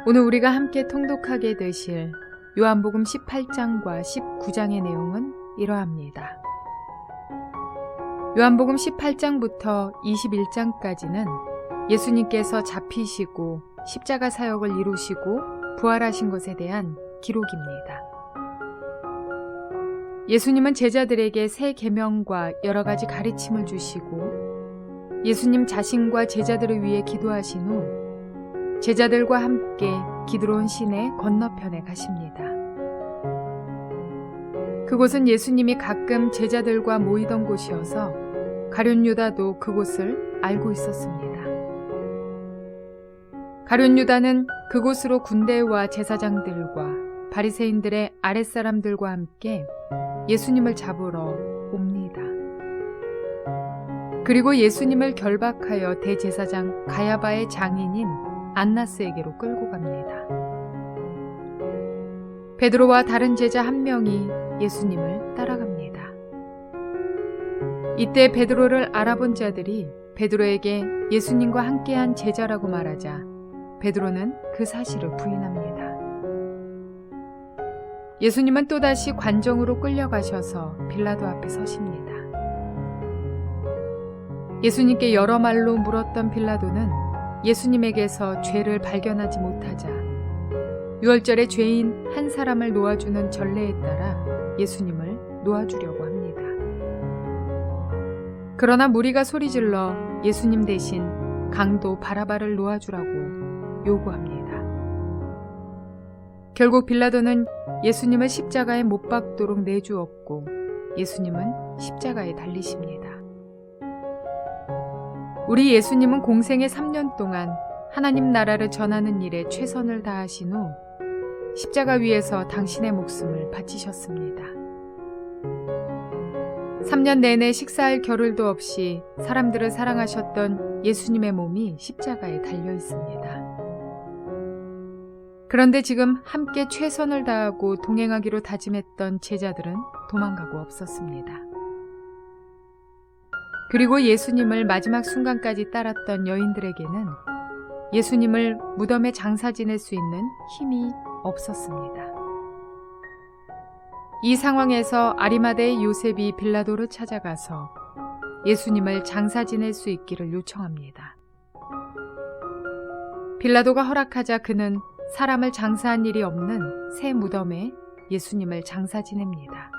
오늘 우리가 함께 통독하게 되실 요한복음 18장과 19장의 내용은 이러합니다. 요한복음 18장부터 21장까지는 예수님께서 잡히시고 십자가 사역을 이루시고 부활하신 것에 대한 기록입니다. 예수님은 제자들에게 새 계명과 여러 가지 가르침을 주시고 예수님 자신과 제자들을 위해 기도하신 후 제자들과 함께 기드론 시내 건너편에 가십니다. 그곳은 예수님이 가끔 제자들과 모이던 곳이어서 가룟 유다도 그곳을 알고 있었습니다. 가룟 유다는 그곳으로 군대와 제사장들과 바리새인들의 아랫사람들과 함께 예수님을 잡으러 옵니다. 그리고 예수님을 결박하여 대제사장 가야바의 장인인 안나스에게로 끌고 갑니다. 베드로와 다른 제자 한 명이 예수님을 따라갑니다. 이때 베드로를 알아본 자들이 베드로에게 예수님과 함께한 제자라고 말하자 베드로는 그 사실을 부인합니다. 예수님은 또다시 관정으로 끌려가셔서 빌라도 앞에 서십니다. 예수님께 여러 말로 물었던 빌라도는 예수님에게서 죄를 발견하지 못하자 유월절에 죄인 한 사람을 놓아주는 전례에 따라 예수님을 놓아주려고 합니다. 그러나 무리가 소리질러 예수님 대신 강도 바라바를 놓아주라고 요구합니다. 결국 빌라도는 예수님을 십자가에 못 박도록 내주었고 예수님은 십자가에 달리십니다. 우리 예수님은 공생의 3년 동안 하나님 나라를 전하는 일에 최선을 다하신 후 십자가 위에서 당신의 목숨을 바치셨습니다. 3년 내내 식사할 겨를도 없이 사람들을 사랑하셨던 예수님의 몸이 십자가에 달려 있습니다. 그런데 지금 함께 최선을 다하고 동행하기로 다짐했던 제자들은 도망가고 없었습니다. 그리고 예수님을 마지막 순간까지 따랐던 여인들에게는 예수님을 무덤에 장사 지낼 수 있는 힘이 없었습니다. 이 상황에서 아리마대의 요셉이 빌라도를 찾아가서 예수님을 장사 지낼 수 있기를 요청합니다. 빌라도가 허락하자 그는 사람을 장사한 일이 없는 새 무덤에 예수님을 장사 지냅니다.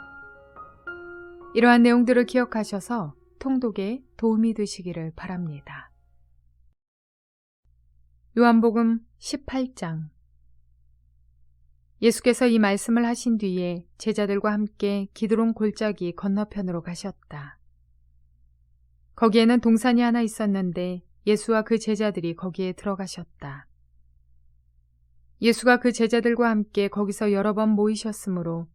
이러한 내용들을 기억하셔서 통독에 도움이 되시기를 바랍니다. 요한복음 18장. 예수께서 이 말씀을 하신 뒤에 제자들과 함께 기드론 골짜기 건너편으로 가셨다. 거기에는 동산이 하나 있었는데 예수와 그 제자들이 거기에 들어가셨다. 예수가 그 제자들과 함께 거기서 여러 번 모이셨으므로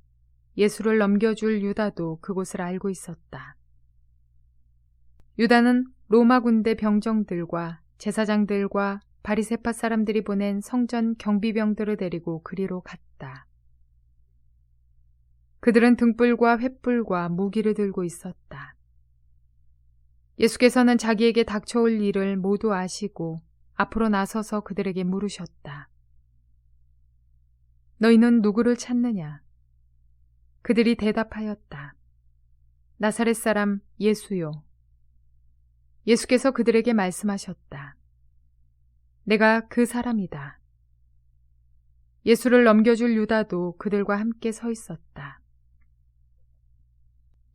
예수를 넘겨줄 유다도 그곳을 알고 있었다. 유다는 로마 군대 병정들과 제사장들과 바리새파 사람들이 보낸 성전 경비병들을 데리고 그리로 갔다. 그들은 등불과 횃불과 무기를 들고 있었다. 예수께서는 자기에게 닥쳐올 일을 모두 아시고 앞으로 나서서 그들에게 물으셨다. 너희는 누구를 찾느냐? 그들이 대답하였다. 나사렛 사람 예수요. 예수께서 그들에게 말씀하셨다. 내가 그 사람이다. 예수를 넘겨줄 유다도 그들과 함께 서 있었다.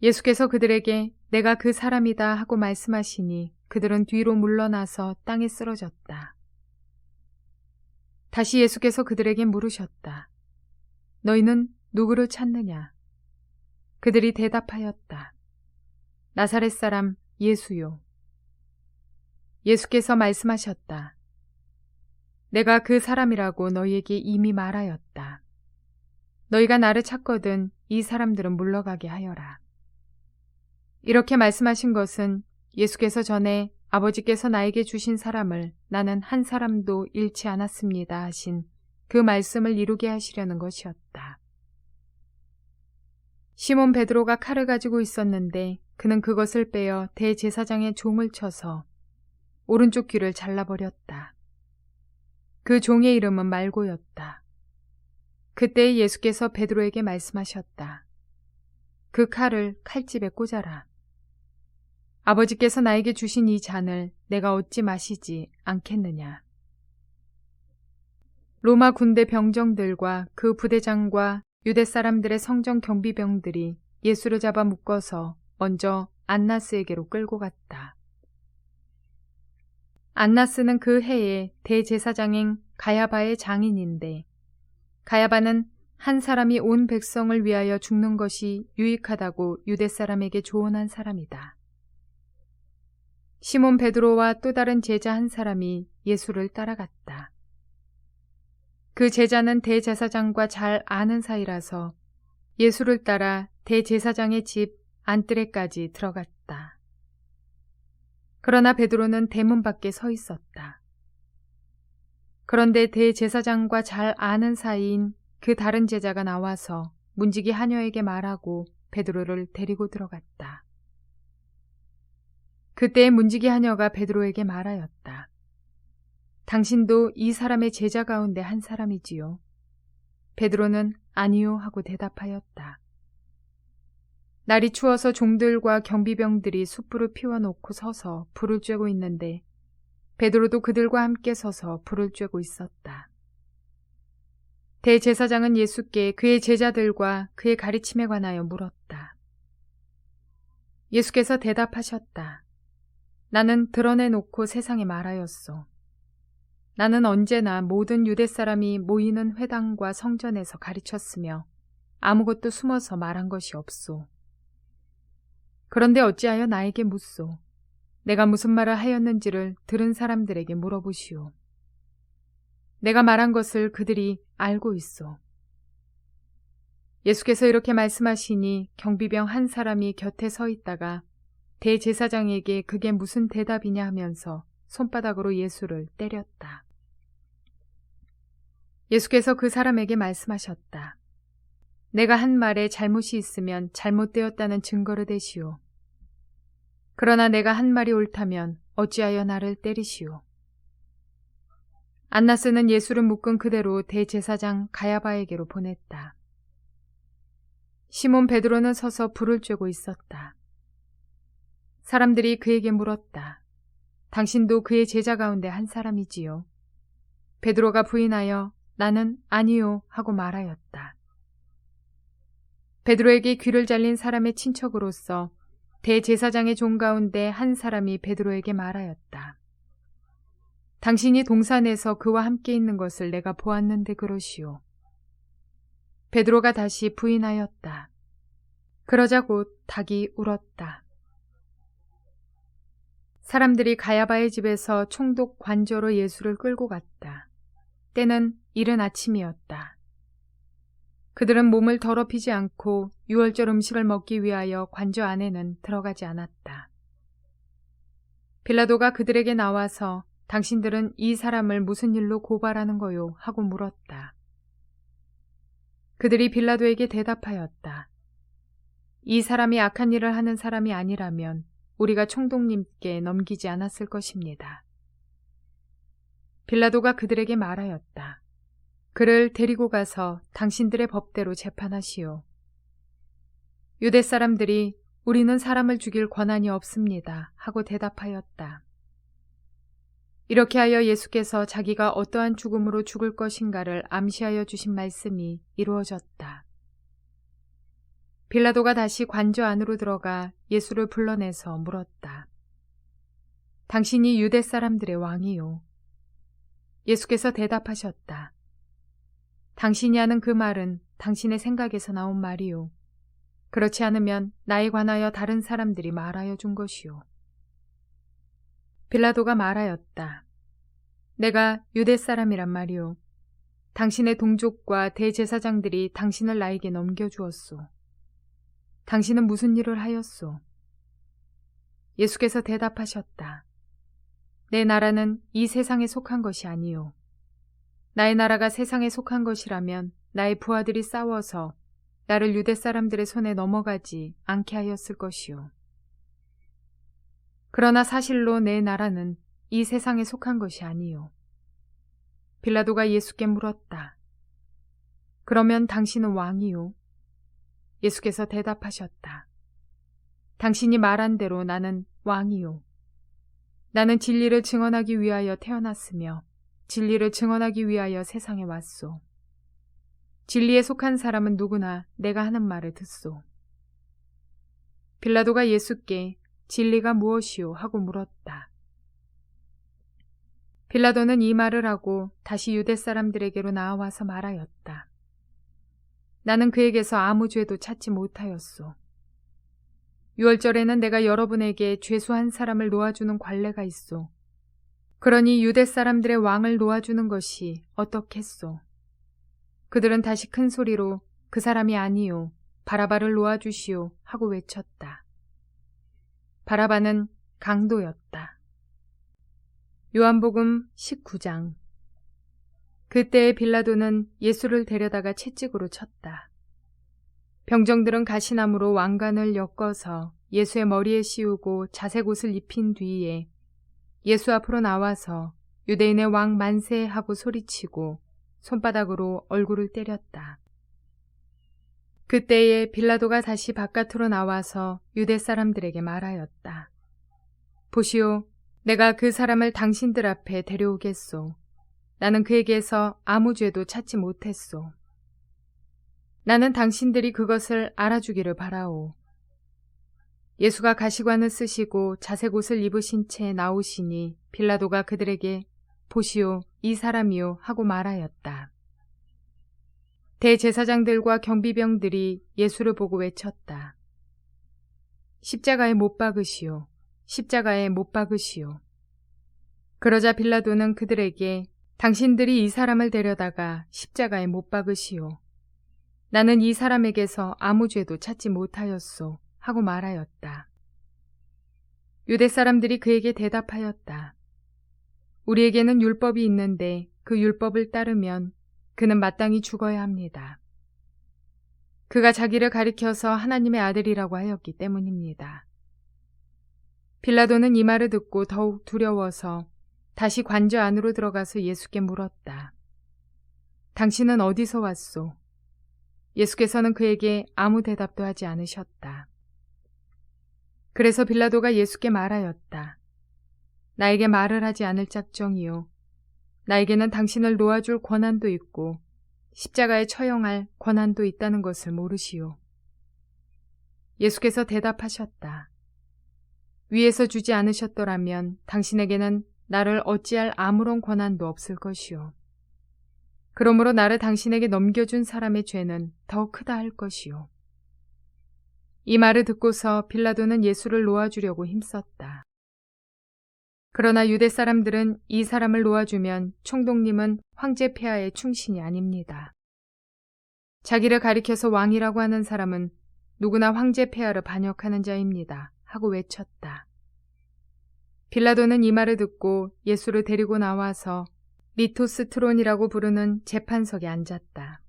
예수께서 그들에게 내가 그 사람이다 하고 말씀하시니 그들은 뒤로 물러나서 땅에 쓰러졌다. 다시 예수께서 그들에게 물으셨다. 너희는 누구를 찾느냐? 그들이 대답하였다. 나사렛 사람 예수요. 예수께서 말씀하셨다. 내가 그 사람이라고 너희에게 이미 말하였다. 너희가 나를 찾거든 이 사람들은 물러가게 하여라. 이렇게 말씀하신 것은 예수께서 전에 아버지께서 나에게 주신 사람을 나는 한 사람도 잃지 않았습니다 하신 그 말씀을 이루게 하시려는 것이었다. 시몬 베드로가 칼을 가지고 있었는데 그는 그것을 빼어 대제사장의 종을 쳐서 오른쪽 귀를 잘라버렸다. 그 종의 이름은 말고였다. 그때 예수께서 베드로에게 말씀하셨다. 그 칼을 칼집에 꽂아라. 아버지께서 나에게 주신 이 잔을 내가 어찌 마시지 않겠느냐. 로마 군대 병정들과 그 부대장과 유대 사람들의 성전 경비병들이 예수를 잡아 묶어서 먼저 안나스에게로 끌고 갔다. 안나스는 그 해에 대제사장인 가야바의 장인인데 가야바는 한 사람이 온 백성을 위하여 죽는 것이 유익하다고 유대 사람에게 조언한 사람이다. 시몬 베드로와 또 다른 제자 한 사람이 예수를 따라갔다. 그 제자는 대제사장과 잘 아는 사이라서 예수를 따라 대제사장의 집 안뜰에까지 들어갔다. 그러나 베드로는 대문 밖에 서 있었다. 그런데 대제사장과 잘 아는 사이인 그 다른 제자가 나와서 문지기 하녀에게 말하고 베드로를 데리고 들어갔다. 그때 문지기 하녀가 베드로에게 말하였다. 당신도 이 사람의 제자 가운데 한 사람이지요. 베드로는 아니요 하고 대답하였다. 날이 추워서 종들과 경비병들이 숯불을 피워놓고 서서 불을 쬐고 있는데 베드로도 그들과 함께 서서 불을 쬐고 있었다. 대제사장은 예수께 그의 제자들과 그의 가르침에 관하여 물었다. 예수께서 대답하셨다. 나는 드러내놓고 세상에 말하였소. 나는 언제나 모든 유대 사람이 모이는 회당과 성전에서 가르쳤으며 아무것도 숨어서 말한 것이 없소. 그런데 어찌하여 나에게 묻소? 내가 무슨 말을 하였는지를 들은 사람들에게 물어보시오. 내가 말한 것을 그들이 알고 있소. 예수께서 이렇게 말씀하시니 경비병 한 사람이 곁에 서 있다가 대제사장에게 그게 무슨 대답이냐 하면서 손바닥으로 예수를 때렸다. 예수께서 그 사람에게 말씀하셨다. 내가 한 말에 잘못이 있으면 잘못되었다는 증거를 대시오. 그러나 내가 한 말이 옳다면 어찌하여 나를 때리시오. 안나스는 예수를 묶은 그대로 대제사장 가야바에게로 보냈다. 시몬 베드로는 서서 불을 쬐고 있었다. 사람들이 그에게 물었다. 당신도 그의 제자 가운데 한 사람이지요. 베드로가 부인하여 나는 아니요 하고 말하였다. 베드로에게 귀를 잘린 사람의 친척으로서 대제사장의 종 가운데 한 사람이 베드로에게 말하였다. 당신이 동산에서 그와 함께 있는 것을 내가 보았는데 그러시오. 베드로가 다시 부인하였다. 그러자 곧 닭이 울었다. 사람들이 가야바의 집에서 총독 관저로 예수를 끌고 갔다. 때는 이른 아침이었다. 그들은 몸을 더럽히지 않고 유월절 음식을 먹기 위하여 관저 안에는 들어가지 않았다. 빌라도가 그들에게 나와서 당신들은 이 사람을 무슨 일로 고발하는 거요? 하고 물었다. 그들이 빌라도에게 대답하였다. 이 사람이 악한 일을 하는 사람이 아니라면 우리가 총독님께 넘기지 않았을 것입니다. 빌라도가 그들에게 말하였다. 그를 데리고 가서 당신들의 법대로 재판하시오. 유대 사람들이 우리는 사람을 죽일 권한이 없습니다 하고 대답하였다. 이렇게 하여 예수께서 자기가 어떠한 죽음으로 죽을 것인가를 암시하여 주신 말씀이 이루어졌다. 빌라도가 다시 관저 안으로 들어가 예수를 불러내서 물었다. 당신이 유대 사람들의 왕이요. 예수께서 대답하셨다. 당신이 하는 그 말은 당신의 생각에서 나온 말이요. 그렇지 않으면 나에 관하여 다른 사람들이 말하여 준 것이요. 빌라도가 말하였다. 내가 유대 사람이란 말이요. 당신의 동족과 대제사장들이 당신을 나에게 넘겨주었소. 당신은 무슨 일을 하였소? 예수께서 대답하셨다. 내 나라는 이 세상에 속한 것이 아니요. 나의 나라가 세상에 속한 것이라면 나의 부하들이 싸워서 나를 유대 사람들의 손에 넘어가지 않게 하였을 것이요. 그러나 사실로 내 나라는 이 세상에 속한 것이 아니요. 빌라도가 예수께 물었다. 그러면 당신은 왕이요? 예수께서 대답하셨다. 당신이 말한 대로 나는 왕이요. 나는 진리를 증언하기 위하여 태어났으며 진리를 증언하기 위하여 세상에 왔소. 진리에 속한 사람은 누구나 내가 하는 말을 듣소. 빌라도가 예수께 진리가 무엇이요? 하고 물었다. 빌라도는 이 말을 하고 다시 유대 사람들에게로 나와서 말하였다. 나는 그에게서 아무 죄도 찾지 못하였소. 유월절에는 내가 여러분에게 죄수한 사람을 놓아주는 관례가 있소. 그러니 유대 사람들의 왕을 놓아주는 것이 어떻겠소? 그들은 다시 큰 소리로 그 사람이 아니요 바라바를 놓아주시오 하고 외쳤다. 바라바는 강도였다. 요한복음 19장. 그때에 빌라도는 예수를 데려다가 채찍으로 쳤다. 병정들은 가시나무로 왕관을 엮어서 예수의 머리에 씌우고 자색 옷을 입힌 뒤에 예수 앞으로 나와서 유대인의 왕 만세 하고 소리치고 손바닥으로 얼굴을 때렸다. 그때에 빌라도가 다시 바깥으로 나와서 유대 사람들에게 말하였다. 보시오, 내가 그 사람을 당신들 앞에 데려오겠소. 나는 그에게서 아무 죄도 찾지 못했소. 나는 당신들이 그것을 알아주기를 바라오. 예수가 가시관을 쓰시고 자색 옷을 입으신 채 나오시니 빌라도가 그들에게 보시오, 이 사람이요 하고 말하였다. 대제사장들과 경비병들이 예수를 보고 외쳤다. 십자가에 못 박으시오. 십자가에 못 박으시오. 그러자 빌라도는 그들에게 당신들이 이 사람을 데려다가 십자가에 못 박으시오. 나는 이 사람에게서 아무 죄도 찾지 못하였소 하고 말하였다. 유대 사람들이 그에게 대답하였다. 우리에게는 율법이 있는데 그 율법을 따르면 그는 마땅히 죽어야 합니다. 그가 자기를 가리켜서 하나님의 아들이라고 하였기 때문입니다. 빌라도는 이 말을 듣고 더욱 두려워서 다시 관저 안으로 들어가서 예수께 물었다. 당신은 어디서 왔소? 예수께서는 그에게 아무 대답도 하지 않으셨다. 그래서 빌라도가 예수께 말하였다. 나에게 말을 하지 않을 작정이요. 나에게는 당신을 놓아줄 권한도 있고 십자가에 처형할 권한도 있다는 것을 모르시오. 예수께서 대답하셨다. 위에서 주지 않으셨더라면 당신에게는 나를 어찌할 아무런 권한도 없을 것이오. 그러므로 나를 당신에게 넘겨준 사람의 죄는 더 크다 할 것이오. 이 말을 듣고서 빌라도는 예수를 놓아주려고 힘썼다. 그러나 유대 사람들은 이 사람을 놓아주면 총독님은 황제 폐하의 충신이 아닙니다. 자기를 가리켜서 왕이라고 하는 사람은 누구나 황제 폐하를 반역하는 자입니다. 하고 외쳤다. 빌라도는 이 말을 듣고 예수를 데리고 나와서 리토스트론이라고 부르는 재판석에 앉았다.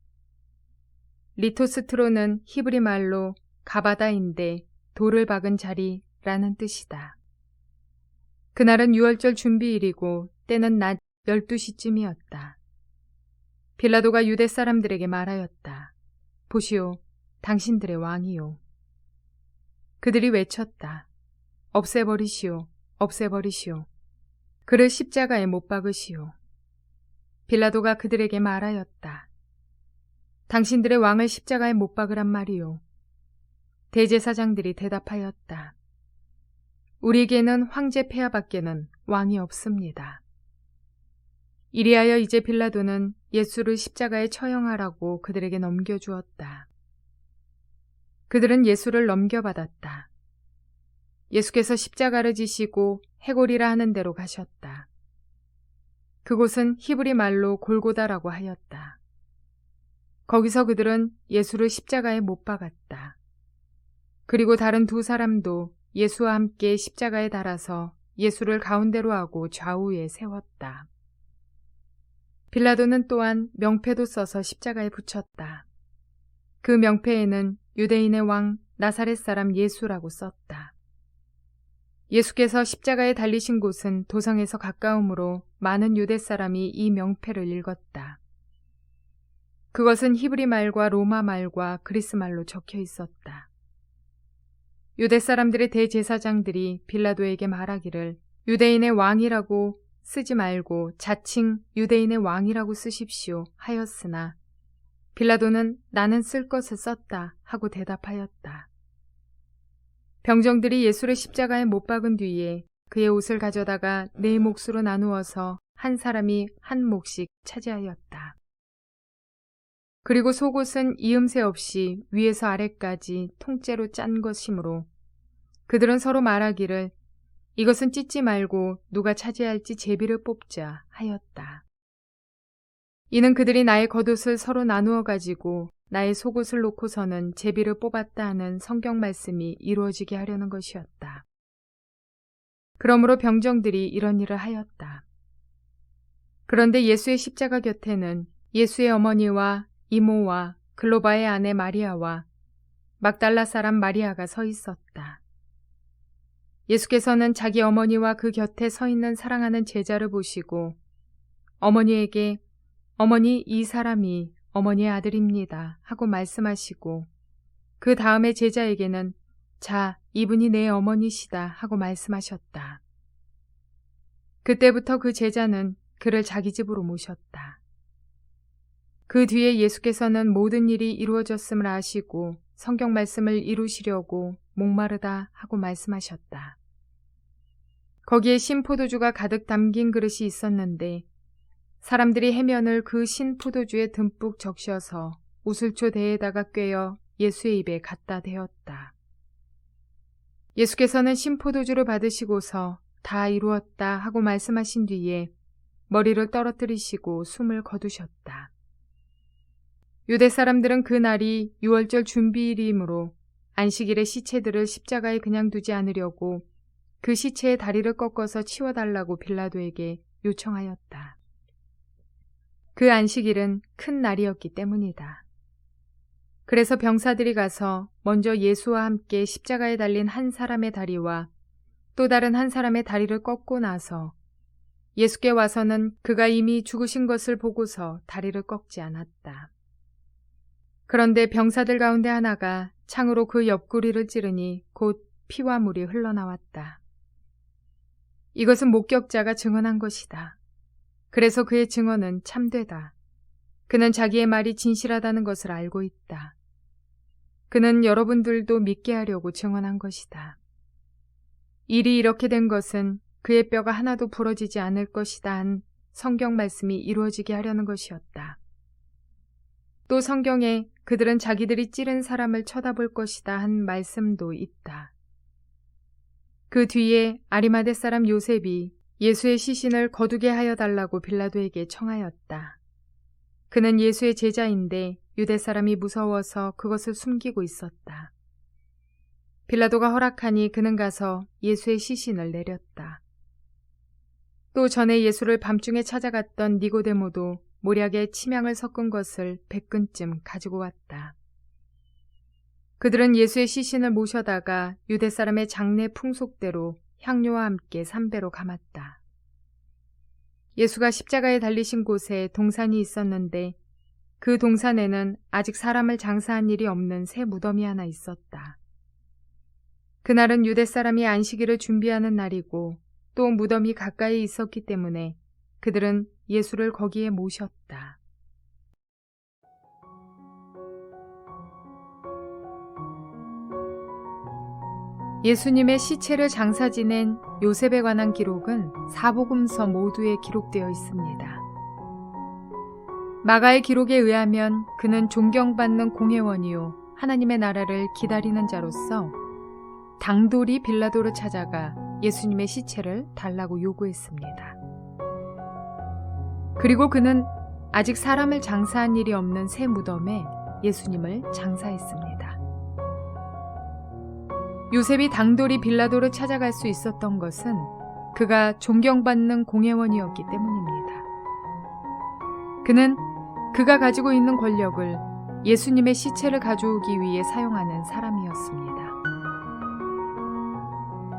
리토스트론은 히브리 말로 가바다인데 돌을 박은 자리라는 뜻이다. 그날은 유월절 준비일이고 때는 낮 12시쯤이었다. 빌라도가 유대 사람들에게 말하였다. 보시오, 당신들의 왕이요. 그들이 외쳤다. 없애버리시오, 없애버리시오. 그를 십자가에 못 박으시오. 빌라도가 그들에게 말하였다. 당신들의 왕을 십자가에 못 박으란 말이요. 대제사장들이 대답하였다. 우리에게는 황제 폐하밖에는 왕이 없습니다. 이리하여 이제 빌라도는 예수를 십자가에 처형하라고 그들에게 넘겨주었다. 그들은 예수를 넘겨받았다. 예수께서 십자가를 지시고 해골이라 하는 데로 가셨다. 그곳은 히브리 말로 골고다라고 하였다. 거기서 그들은 예수를 십자가에 못 박았다. 그리고 다른 두 사람도 예수와 함께 십자가에 달아서 예수를 가운데로 하고 좌우에 세웠다. 빌라도는 또한 명패도 써서 십자가에 붙였다. 그 명패에는 유대인의 왕 나사렛 사람 예수라고 썼다. 예수께서 십자가에 달리신 곳은 도성에서 가까우므로 많은 유대 사람이 이 명패를 읽었다. 그것은 히브리 말과 로마 말과 그리스 말로 적혀 있었다. 유대 사람들의 대제사장들이 빌라도에게 말하기를 유대인의 왕이라고 쓰지 말고 자칭 유대인의 왕이라고 쓰십시오 하였으나 빌라도는 나는 쓸 것을 썼다 하고 대답하였다. 병정들이 예수를 십자가에 못 박은 뒤에 그의 옷을 가져다가 네 몫으로 나누어서 한 사람이 한 몫씩 차지하였다. 그리고 속옷은 이음새 없이 위에서 아래까지 통째로 짠 것이므로 그들은 서로 말하기를 이것은 찢지 말고 누가 차지할지 제비를 뽑자 하였다. 이는 그들이 나의 겉옷을 서로 나누어 가지고 나의 속옷을 놓고서는 제비를 뽑았다 하는 성경 말씀이 이루어지게 하려는 것이었다. 그러므로 병정들이 이런 일을 하였다. 그런데 예수의 십자가 곁에는 예수의 어머니와 이모와 글로바의 아내 마리아와 막달라 사람 마리아가 서 있었다. 예수께서는 자기 어머니와 그 곁에 서 있는 사랑하는 제자를 보시고 어머니에게 어머니 이 사람이 어머니의 아들입니다 하고 말씀하시고 그 다음에 제자에게는 자 이분이 내 어머니시다 하고 말씀하셨다. 그때부터 그 제자는 그를 자기 집으로 모셨다. 그 뒤에 예수께서는 모든 일이 이루어졌음을 아시고 성경 말씀을 이루시려고 목마르다 하고 말씀하셨다. 거기에 신포도주가 가득 담긴 그릇이 있었는데 사람들이 해면을 그 신포도주에 듬뿍 적셔서 우슬초 대에다가 꿰어 예수의 입에 갖다 대었다. 예수께서는 신포도주를 받으시고서 다 이루었다 하고 말씀하신 뒤에 머리를 떨어뜨리시고 숨을 거두셨다. 유대 사람들은 그 날이 유월절 준비일이므로 안식일에 시체들을 십자가에 그냥 두지 않으려고 그 시체의 다리를 꺾어서 치워달라고 빌라도에게 요청하였다. 그 안식일은 큰 날이었기 때문이다. 그래서 병사들이 가서 먼저 예수와 함께 십자가에 달린 한 사람의 다리와 또 다른 한 사람의 다리를 꺾고 나서 예수께 와서는 그가 이미 죽으신 것을 보고서 다리를 꺾지 않았다. 그런데 병사들 가운데 하나가 창으로 그 옆구리를 찌르니 곧 피와 물이 흘러나왔다. 이것은 목격자가 증언한 것이다. 그래서 그의 증언은 참되다. 그는 자기의 말이 진실하다는 것을 알고 있다. 그는 여러분들도 믿게 하려고 증언한 것이다. 일이 이렇게 된 것은 그의 뼈가 하나도 부러지지 않을 것이다 한 성경 말씀이 이루어지게 하려는 것이었다. 또 성경에 그들은 자기들이 찌른 사람을 쳐다볼 것이다 한 말씀도 있다. 그 뒤에 아리마대 사람 요셉이 예수의 시신을 거두게 하여 달라고 빌라도에게 청하였다. 그는 예수의 제자인데 유대 사람이 무서워서 그것을 숨기고 있었다. 빌라도가 허락하니 그는 가서 예수의 시신을 내렸다. 또 전에 예수를 밤중에 찾아갔던 니고데모도 모략에 침향을 섞은 것을 100근쯤 가지고 왔다. 그들은 예수의 시신을 모셔다가 유대 사람의 장례 풍속대로 향료와 함께 삼배로 감았다. 예수가 십자가에 달리신 곳에 동산이 있었는데 그 동산에는 아직 사람을 장사한 일이 없는 새 무덤이 하나 있었다. 그날은 유대 사람이 안식일을 준비하는 날이고 또 무덤이 가까이 있었기 때문에 그들은 예수를 거기에 모셨다. 예수님의 시체를 장사 지낸 요셉에 관한 기록은 사복음서 모두에 기록되어 있습니다. 마가의 기록에 의하면 그는 존경받는 공회원이요 하나님의 나라를 기다리는 자로서 당돌이 빌라도를 찾아가 예수님의 시체를 달라고 요구했습니다. 그리고 그는 아직 사람을 장사한 일이 없는 새 무덤에 예수님을 장사했습니다. 요셉이 당돌이 빌라도를 찾아갈 수 있었던 것은 그가 존경받는 공회원이었기 때문입니다. 그는 그가 가지고 있는 권력을 예수님의 시체를 가져오기 위해 사용하는 사람이었습니다.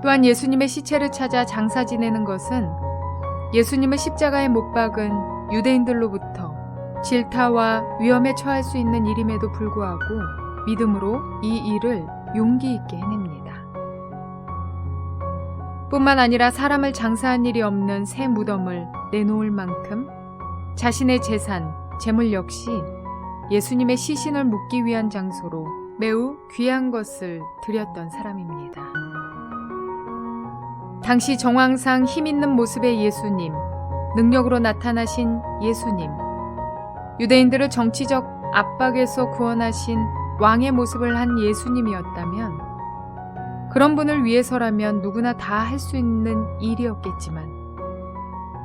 또한 예수님의 시체를 찾아 장사 지내는 것은 예수님을 십자가에 못 박은 유대인들로부터 질타와 위험에 처할 수 있는 일임에도 불구하고 믿음으로 이 일을 용기 있게 해냅니다. 뿐만 아니라 사람을 장사한 일이 없는 새 무덤을 내놓을 만큼 자신의 재산, 재물 역시 예수님의 시신을 묻기 위한 장소로 매우 귀한 것을 드렸던 사람입니다. 당시 정황상 힘있는 모습의 예수님, 능력으로 나타나신 예수님, 유대인들을 정치적 압박에서 구원하신 왕의 모습을 한 예수님이었다면 그런 분을 위해서라면 누구나 다 할 수 있는 일이었겠지만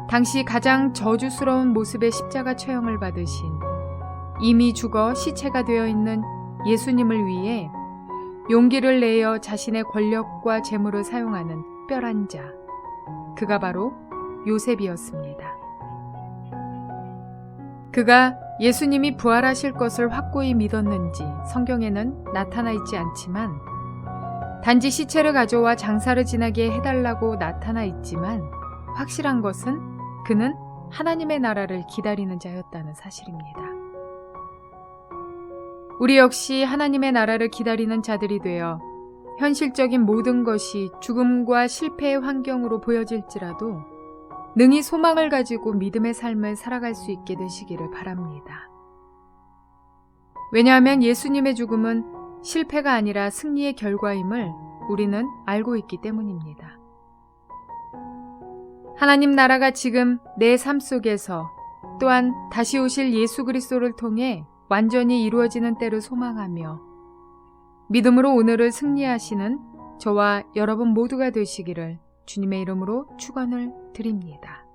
당시 가장 저주스러운 모습의 십자가 처형을 받으신 이미 죽어 시체가 되어 있는 예수님을 위해 용기를 내어 자신의 권력과 재물을 사용하는 특별한 자, 그가 바로 요셉이었습니다. 그가 예수님이 부활하실 것을 확고히 믿었는지 성경에는 나타나 있지 않지만 단지 시체를 가져와 장사를 지나게 해달라고 나타나 있지만 확실한 것은 그는 하나님의 나라를 기다리는 자였다는 사실입니다. 우리 역시 하나님의 나라를 기다리는 자들이 되어 현실적인 모든 것이 죽음과 실패의 환경으로 보여질지라도 능히 소망을 가지고 믿음의 삶을 살아갈 수 있게 되시기를 바랍니다. 왜냐하면 예수님의 죽음은 실패가 아니라 승리의 결과임을 우리는 알고 있기 때문입니다. 하나님 나라가 지금 내 삶 속에서 또한 다시 오실 예수 그리스도를 통해 완전히 이루어지는 때를 소망하며 믿음으로 오늘을 승리하시는 저와 여러분 모두가 되시기를 주님의 이름으로 축원을 드립니다.